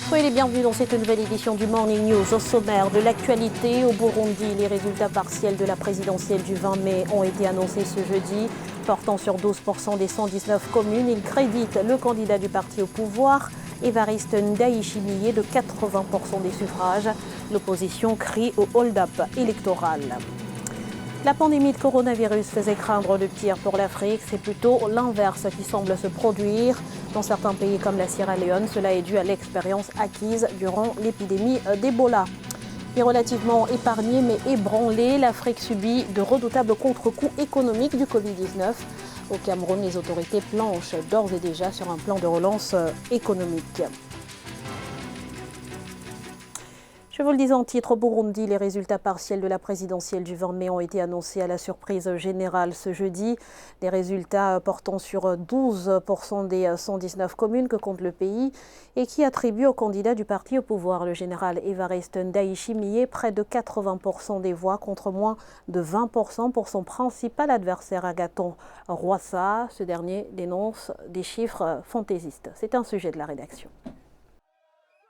Soyez les bienvenus dans cette nouvelle édition du Morning News. Au sommaire de l'actualité, au Burundi, les résultats partiels de la présidentielle du 20 mai ont été annoncés ce jeudi. Portant sur 12% des 119 communes, ils créditent le candidat du parti au pouvoir, Évariste Ndayishimiye, de 80% des suffrages. L'opposition crie au hold-up électoral. La pandémie de coronavirus faisait craindre le pire pour l'Afrique. C'est plutôt l'inverse qui semble se produire. Dans certains pays comme la Sierra Leone, cela est dû à l'expérience acquise durant l'épidémie d'Ebola. Et relativement épargnée mais ébranlée, l'Afrique subit de redoutables contre-coups économiques du Covid-19. Au Cameroun, les autorités planchent d'ores et déjà sur un plan de relance économique. Je vous le disais en titre, au Burundi, les résultats partiels de la présidentielle du 20 mai ont été annoncés à la surprise générale ce jeudi. Des résultats portant sur 12% des 119 communes que compte le pays et qui attribuent au candidat du parti au pouvoir, le général Évariste Ndayishimiye, près de 80% des voix contre moins de 20% pour son principal adversaire Agathon Rwasa. Ce dernier dénonce des chiffres fantaisistes. C'est un sujet de la rédaction.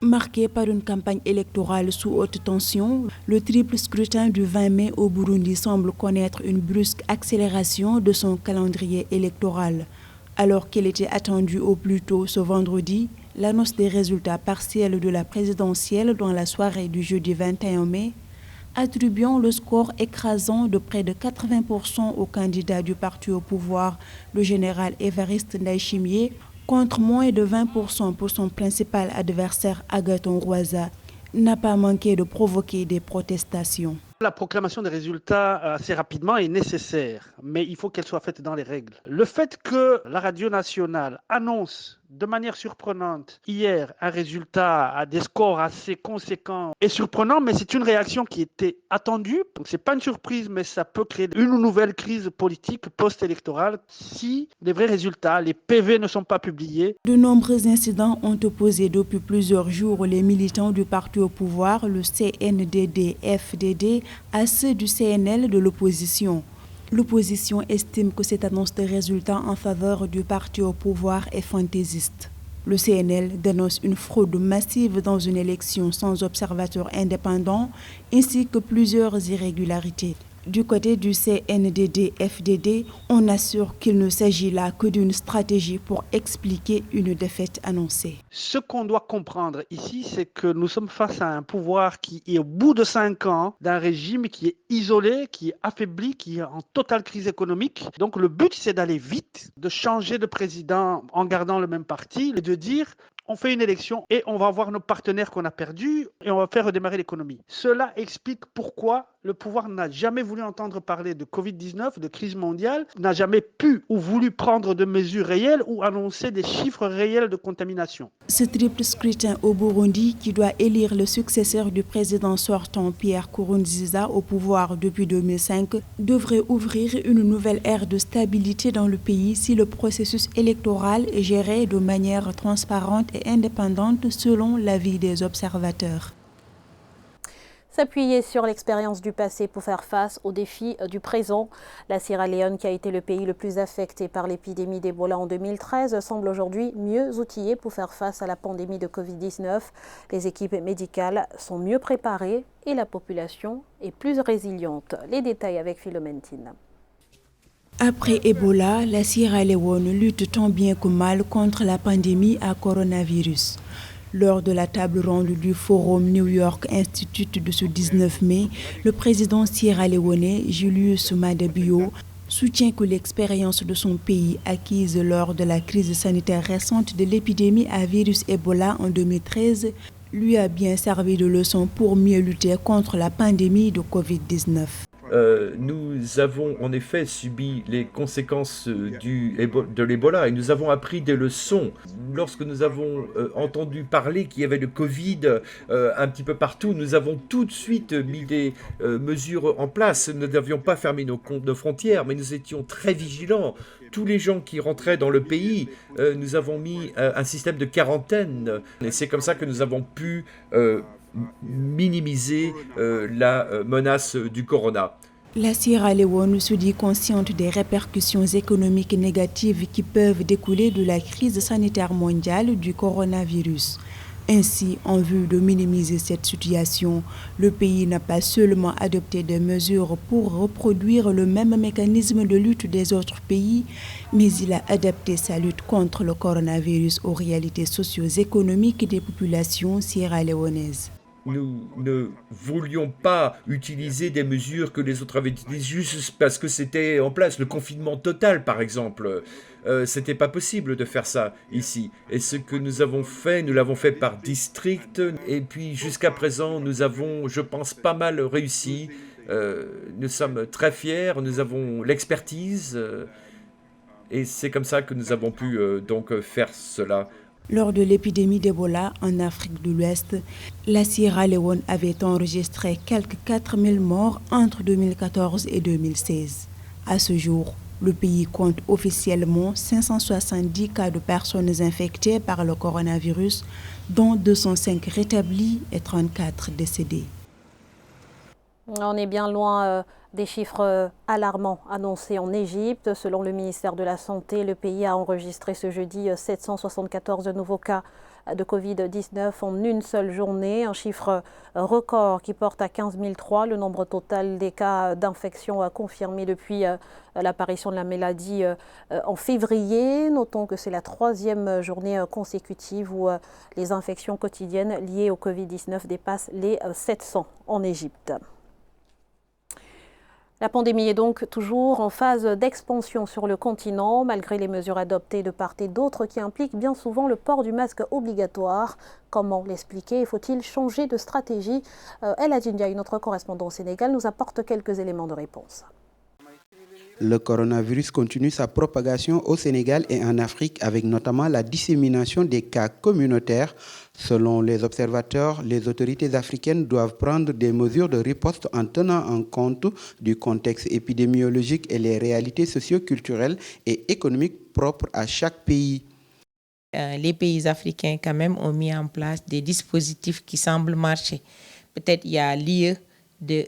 Marqué par une campagne électorale sous haute tension, le triple scrutin du 20 mai au Burundi semble connaître une brusque accélération de son calendrier électoral. Alors qu'il était attendu au plus tôt ce vendredi, l'annonce des résultats partiels de la présidentielle dans la soirée du jeudi 21 mai, attribuant le score écrasant de près de 80% au candidat du parti au pouvoir, le général Évariste Ndayishimiye, contre moins de 20% pour son principal adversaire Agathon Rwasa, n'a pas manqué de provoquer des protestations. La proclamation des résultats assez rapidement est nécessaire, mais il faut qu'elle soit faite dans les règles. Le fait que la radio nationale annonce de manière surprenante hier un résultat à des scores assez conséquents est surprenant, mais c'est une réaction qui était attendue. Donc c'est pas une surprise, mais ça peut créer une nouvelle crise politique post-électorale si les vrais résultats, les PV ne sont pas publiés. De nombreux incidents ont opposé depuis plusieurs jours les militants du parti au pouvoir, le CNDD-FDD, à ceux du CNL de l'opposition. L'opposition estime que cette annonce de résultats en faveur du parti au pouvoir est fantaisiste. Le CNL dénonce une fraude massive dans une élection sans observateur indépendant ainsi que plusieurs irrégularités. Du côté du CNDD-FDD, on assure qu'il ne s'agit là que d'une stratégie pour expliquer une défaite annoncée. Ce qu'on doit comprendre ici, c'est que nous sommes face à un pouvoir qui est au bout de 5 ans, d'un régime qui est isolé, qui est affaibli, qui est en totale crise économique. Donc le but, c'est d'aller vite, de changer de président en gardant le même parti et de dire on fait une élection et on va voir nos partenaires qu'on a perdus et on va faire redémarrer l'économie. Cela explique pourquoi le pouvoir n'a jamais voulu entendre parler de Covid-19, de crise mondiale, n'a jamais pu ou voulu prendre de mesures réelles ou annoncer des chiffres réels de contamination. Ce triple scrutin au Burundi, qui doit élire le successeur du président sortant Pierre Nkurunziza au pouvoir depuis 2005, devrait ouvrir une nouvelle ère de stabilité dans le pays si le processus électoral est géré de manière transparente et indépendante selon l'avis des observateurs. S'appuyer sur l'expérience du passé pour faire face aux défis du présent. La Sierra Leone, qui a été le pays le plus affecté par l'épidémie d'Ebola en 2013, semble aujourd'hui mieux outillée pour faire face à la pandémie de Covid-19. Les équipes médicales sont mieux préparées et la population est plus résiliente. Les détails avec Philomène Tine. Après Ebola, la Sierra Leone lutte tant bien que mal contre la pandémie à coronavirus. Lors de la table ronde du Forum New York Institute de ce 19 mai, le président sierra-léonais Julius Maada Bio soutient que l'expérience de son pays acquise lors de la crise sanitaire récente de l'épidémie à virus Ebola en 2013 lui a bien servi de leçon pour mieux lutter contre la pandémie de Covid-19. Nous avons en effet subi les conséquences de l'Ebola et nous avons appris des leçons. Lorsque nous avons entendu parler qu'il y avait le Covid un petit peu partout, nous avons tout de suite mis des mesures en place. Nous n'avions pas fermé nos frontières, mais nous étions très vigilants. Tous les gens qui rentraient dans le pays, nous avons mis un système de quarantaine. Et c'est comme ça que nous avons pu minimiser la menace du corona. La Sierra Leone se dit consciente des répercussions économiques négatives qui peuvent découler de la crise sanitaire mondiale du coronavirus. Ainsi, en vue de minimiser cette situation, le pays n'a pas seulement adopté des mesures pour reproduire le même mécanisme de lutte des autres pays, mais il a adapté sa lutte contre le coronavirus aux réalités socio-économiques des populations sierra-léonaises. Nous ne voulions pas utiliser des mesures que les autres avaient utilisées juste parce que c'était en place. Le confinement total, par exemple, c'était pas possible de faire ça ici. Et ce que nous avons fait, nous l'avons fait par district. Et puis jusqu'à présent, nous avons, je pense, pas mal réussi. Nous sommes très fiers, nous avons l'expertise. Et c'est comme ça que nous avons pu donc faire cela. Lors de l'épidémie d'Ebola en Afrique de l'Ouest, la Sierra Leone avait enregistré quelques 4000 morts entre 2014 et 2016. À ce jour, le pays compte officiellement 570 cas de personnes infectées par le coronavirus, dont 205 rétablis et 34 décédés. On est bien loin des chiffres alarmants annoncés en Égypte. Selon le ministère de la Santé, le pays a enregistré ce jeudi 774 nouveaux cas de Covid-19 en une seule journée, un chiffre record qui porte à 15 003 le nombre total des cas d'infection confirmés depuis l'apparition de la maladie en février. Notons que c'est la troisième journée consécutive où les infections quotidiennes liées au Covid-19 dépassent les 700 en Égypte. La pandémie est donc toujours en phase d'expansion sur le continent, malgré les mesures adoptées de part et d'autre qui impliquent bien souvent le port du masque obligatoire. Comment l'expliquer? Faut-il changer de stratégie? El Hadji Ndiaye, notre correspondant au Sénégal, nous apporte quelques éléments de réponse. Le coronavirus continue sa propagation au Sénégal et en Afrique avec notamment la dissémination des cas communautaires. Selon les observateurs, les autorités africaines doivent prendre des mesures de riposte en tenant en compte du contexte épidémiologique et les réalités socio-culturelles et économiques propres à chaque pays. Les pays africains quand même ont mis en place des dispositifs qui semblent marcher. Peut-être il y a lieu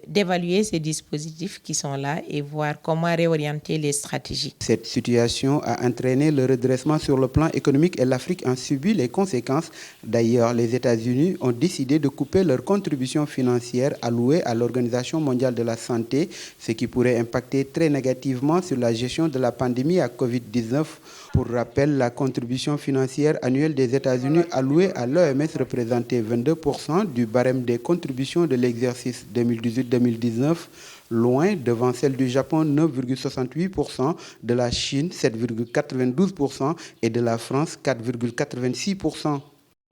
d'évaluer ces dispositifs qui sont là et voir comment réorienter les stratégies. Cette situation a entraîné le redressement sur le plan économique et l'Afrique en subit les conséquences. D'ailleurs, les États-Unis ont décidé de couper leur contribution financière allouée à l'Organisation mondiale de la santé, ce qui pourrait impacter très négativement sur la gestion de la pandémie à Covid-19. Pour rappel, la contribution financière annuelle des États-Unis allouée à l'OMS représentait 22% du barème des contributions de l'exercice 2018-2019, loin devant celle du Japon 9,68%, de la Chine 7,92% et de la France 4,86%.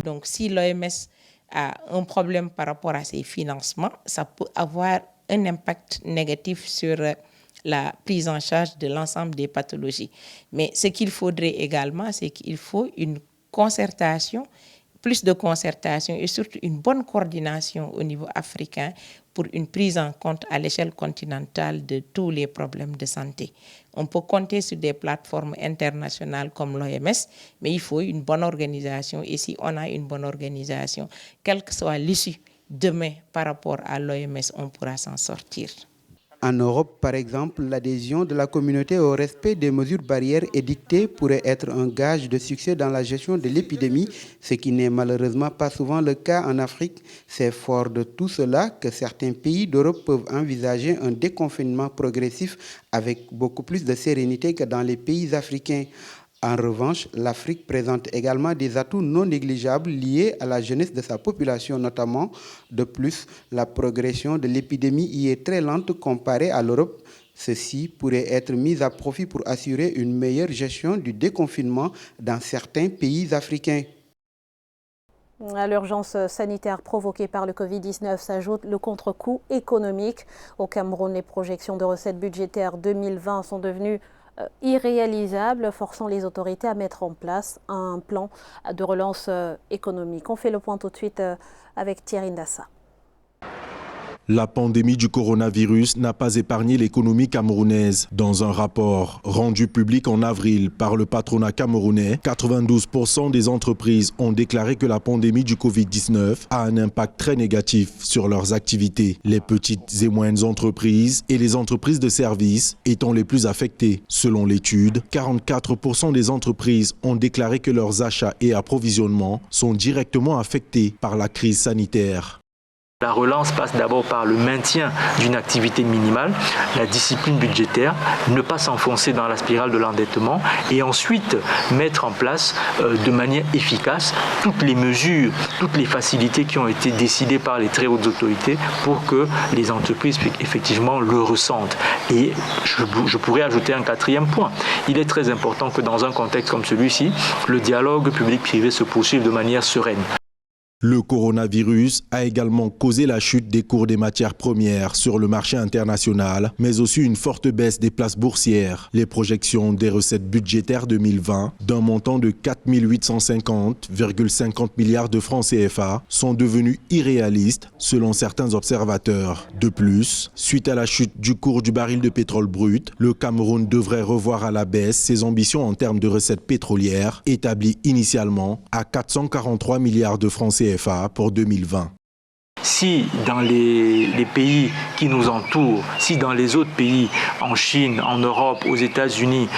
Donc si l'OMS a un problème par rapport à ses financements, ça peut avoir un impact négatif sur la prise en charge de l'ensemble des pathologies. Mais ce qu'il faudrait également, c'est qu'il faut une concertation, plus de concertation et surtout une bonne coordination au niveau africain pour une prise en compte à l'échelle continentale de tous les problèmes de santé. On peut compter sur des plateformes internationales comme l'OMS, mais il faut une bonne organisation. Et si on a une bonne organisation, quelle que soit l'issue demain par rapport à l'OMS, on pourra s'en sortir. En Europe, par exemple, l'adhésion de la communauté au respect des mesures barrières édictées pourrait être un gage de succès dans la gestion de l'épidémie, ce qui n'est malheureusement pas souvent le cas en Afrique. C'est fort de tout cela que certains pays d'Europe peuvent envisager un déconfinement progressif avec beaucoup plus de sérénité que dans les pays africains. En revanche, l'Afrique présente également des atouts non négligeables liés à la jeunesse de sa population notamment. De plus, la progression de l'épidémie y est très lente comparée à l'Europe. Ceci pourrait être mis à profit pour assurer une meilleure gestion du déconfinement dans certains pays africains. À l'urgence sanitaire provoquée par le Covid-19 s'ajoute le contre-coup économique. Au Cameroun, les projections de recettes budgétaires 2020 sont devenues irréalisable, forçant les autorités à mettre en place un plan de relance économique. On fait le point tout de suite avec Thierry Ndassa. La pandémie du coronavirus n'a pas épargné l'économie camerounaise. Dans un rapport rendu public en avril par le patronat camerounais, 92% des entreprises ont déclaré que la pandémie du Covid-19 a un impact très négatif sur leurs activités. Les petites et moyennes entreprises et les entreprises de services étant les plus affectées. Selon l'étude, 44% des entreprises ont déclaré que leurs achats et approvisionnements sont directement affectés par la crise sanitaire. La relance passe d'abord par le maintien d'une activité minimale, la discipline budgétaire, ne pas s'enfoncer dans la spirale de l'endettement et ensuite mettre en place de manière efficace toutes les mesures, toutes les facilités qui ont été décidées par les très hautes autorités pour que les entreprises puissent effectivement le ressentent. Et je pourrais ajouter un quatrième point. Il est très important que dans un contexte comme celui-ci, le dialogue public-privé se poursuive de manière sereine. Le coronavirus a également causé la chute des cours des matières premières sur le marché international, mais aussi une forte baisse des places boursières. Les projections des recettes budgétaires 2020 d'un montant de 4 850,50 milliards de francs CFA sont devenues irréalistes selon certains observateurs. De plus, suite à la chute du cours du baril de pétrole brut, le Cameroun devrait revoir à la baisse ses ambitions en termes de recettes pétrolières, établies initialement à 443 milliards de francs CFA pour 2020. Si dans les pays qui nous entourent, si dans les autres pays, en Chine, en Europe, aux États-Unis,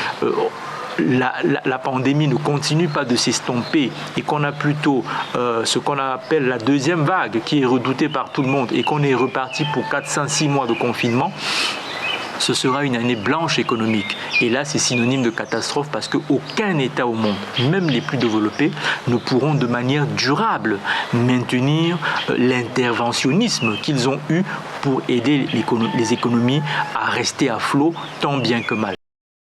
la pandémie ne continue pas de s'estomper et qu'on a plutôt ce qu'on appelle la deuxième vague qui est redoutée par tout le monde et qu'on est reparti pour 406 mois de confinement, ce sera une année blanche économique. Et là, c'est synonyme de catastrophe parce qu'aucun État au monde, même les plus développés, ne pourront de manière durable maintenir l'interventionnisme qu'ils ont eu pour aider les économies à rester à flot tant bien que mal.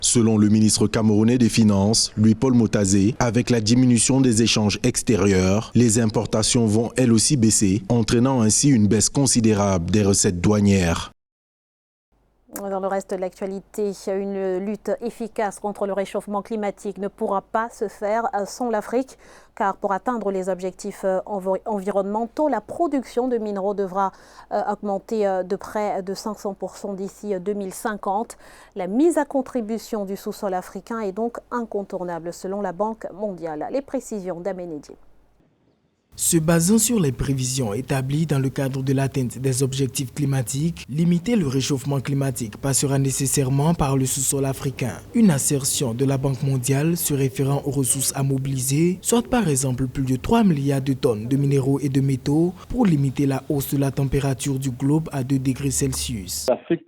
Selon le ministre camerounais des Finances, Louis-Paul Motazé, avec la diminution des échanges extérieurs, les importations vont elles aussi baisser, entraînant ainsi une baisse considérable des recettes douanières. Dans le reste de l'actualité, une lutte efficace contre le réchauffement climatique ne pourra pas se faire sans l'Afrique, car pour atteindre les objectifs environnementaux, la production de minéraux devra augmenter de près de 500% d'ici 2050. La mise à contribution du sous-sol africain est donc incontournable selon la Banque mondiale. Les précisions d'Aménédier. Se basant sur les prévisions établies dans le cadre de l'atteinte des objectifs climatiques, limiter le réchauffement climatique passera nécessairement par le sous-sol africain. Une assertion de la Banque mondiale se référant aux ressources à mobiliser, soit par exemple plus de 3 milliards de tonnes de minéraux et de métaux pour limiter la hausse de la température du globe à 2 degrés Celsius. L'Afrique,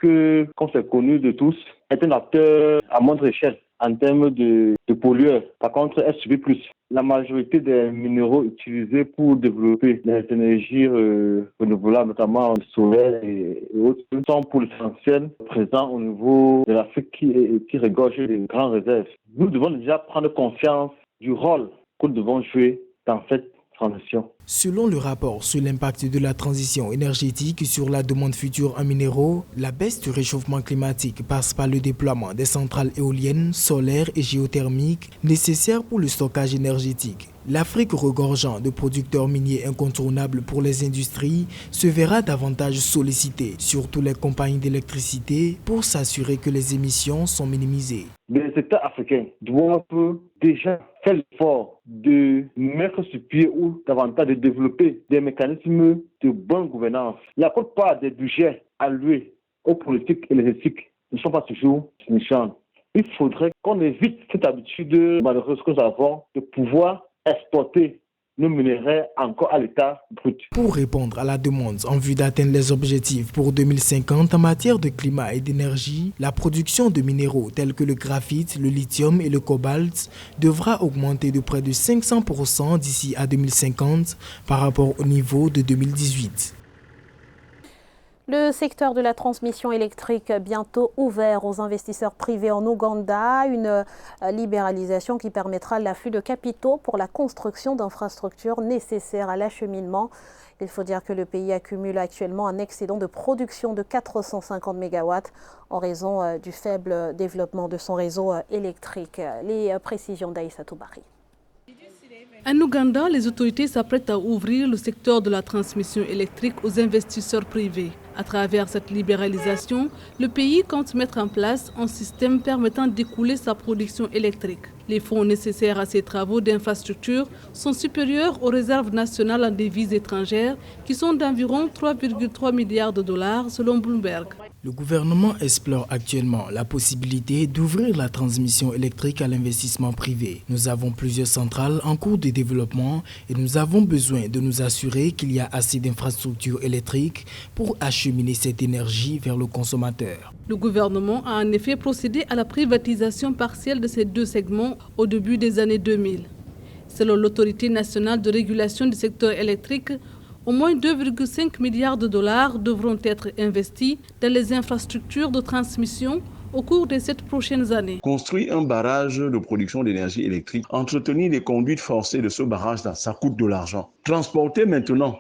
comme c'est connu de tous, est un acteur à moindre échelle en termes de pollueurs. Par contre, elle subit plus. La majorité des minéraux utilisés pour développer les énergies renouvelables, notamment le solaire et autres, sont pour l'essentiel présents au niveau de l'Afrique qui regorge de grandes réserves. Nous devons déjà prendre conscience du rôle que nous devons jouer dans cette transition. Selon le rapport sur l'impact de la transition énergétique sur la demande future en minéraux, la baisse du réchauffement climatique passe par le déploiement des centrales éoliennes, solaires et géothermiques nécessaires pour le stockage énergétique. L'Afrique, regorgeant de producteurs miniers incontournables pour les industries, se verra davantage sollicitée, surtout les compagnies d'électricité, pour s'assurer que les émissions sont minimisées. Les États africains doivent déjà faire l'effort de mettre sur pied ou davantage de développer des mécanismes de bonne gouvernance. La plupart des budgets alloués aux politiques énergétiques ne sont pas toujours signifiants. Il faudrait qu'on évite cette habitude malheureuse que nous avons de pouvoir exporter nos minéraux encore à l'état brut. Pour répondre à la demande en vue d'atteindre les objectifs pour 2050 en matière de climat et d'énergie, la production de minéraux tels que le graphite, le lithium et le cobalt devra augmenter de près de 500% d'ici à 2050 par rapport au niveau de 2018. Le secteur de la transmission électrique bientôt ouvert aux investisseurs privés en Ouganda, une libéralisation qui permettra l'afflux de capitaux pour la construction d'infrastructures nécessaires à l'acheminement. Il faut dire que le pays accumule actuellement un excédent de production de 450 MW en raison du faible développement de son réseau électrique. Les précisions d'Aïssa Toubari. En Ouganda, les autorités s'apprêtent à ouvrir le secteur de la transmission électrique aux investisseurs privés. À travers cette libéralisation, le pays compte mettre en place un système permettant d'écouler sa production électrique. Les fonds nécessaires à ces travaux d'infrastructure sont supérieurs aux réserves nationales en devises étrangères qui sont d'environ 3,3 milliards de dollars selon Bloomberg. Le gouvernement explore actuellement la possibilité d'ouvrir la transmission électrique à l'investissement privé. Nous avons plusieurs centrales en cours de développement et nous avons besoin de nous assurer qu'il y a assez d'infrastructures électriques pour acheminer cette énergie vers le consommateur. Le gouvernement a en effet procédé à la privatisation partielle de ces deux segments au début des années 2000. Selon l'Autorité nationale de régulation du secteur électrique, au moins 2,5 milliards de dollars devront être investis dans les infrastructures de transmission au cours des 7 prochaines années. Construire un barrage de production d'énergie électrique, entretenir les conduites forcées de ce barrage, ça coûte de l'argent. Transporter maintenant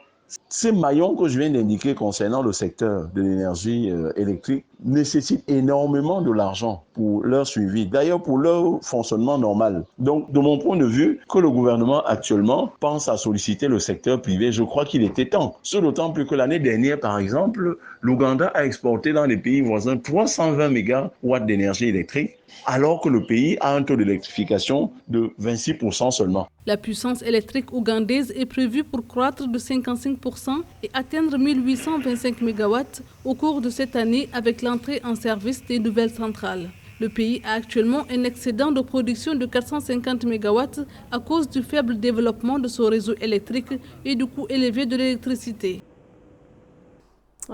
ces maillons que je viens d'indiquer concernant le secteur de l'énergie électrique nécessitent énormément de l'argent pour leur suivi, d'ailleurs pour leur fonctionnement normal. Donc, de mon point de vue, que le gouvernement actuellement pense à solliciter le secteur privé, je crois qu'il était temps. Ce d'autant plus que l'année dernière, par exemple, l'Ouganda a exporté dans les pays voisins 320 mégawatts d'énergie électrique, alors que le pays a un taux d'électrification de 26% seulement. La puissance électrique ougandaise est prévue pour croître de 55% et atteindre 1825 MW au cours de cette année avec l'entrée en service des nouvelles centrales. Le pays a actuellement un excédent de production de 450 MW à cause du faible développement de son réseau électrique et du coût élevé de l'électricité.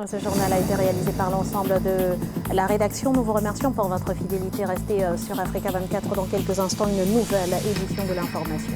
Ce journal a été réalisé par l'ensemble de la rédaction. Nous vous remercions pour votre fidélité. Restez sur Africa 24 dans quelques instants, une nouvelle édition de l'information.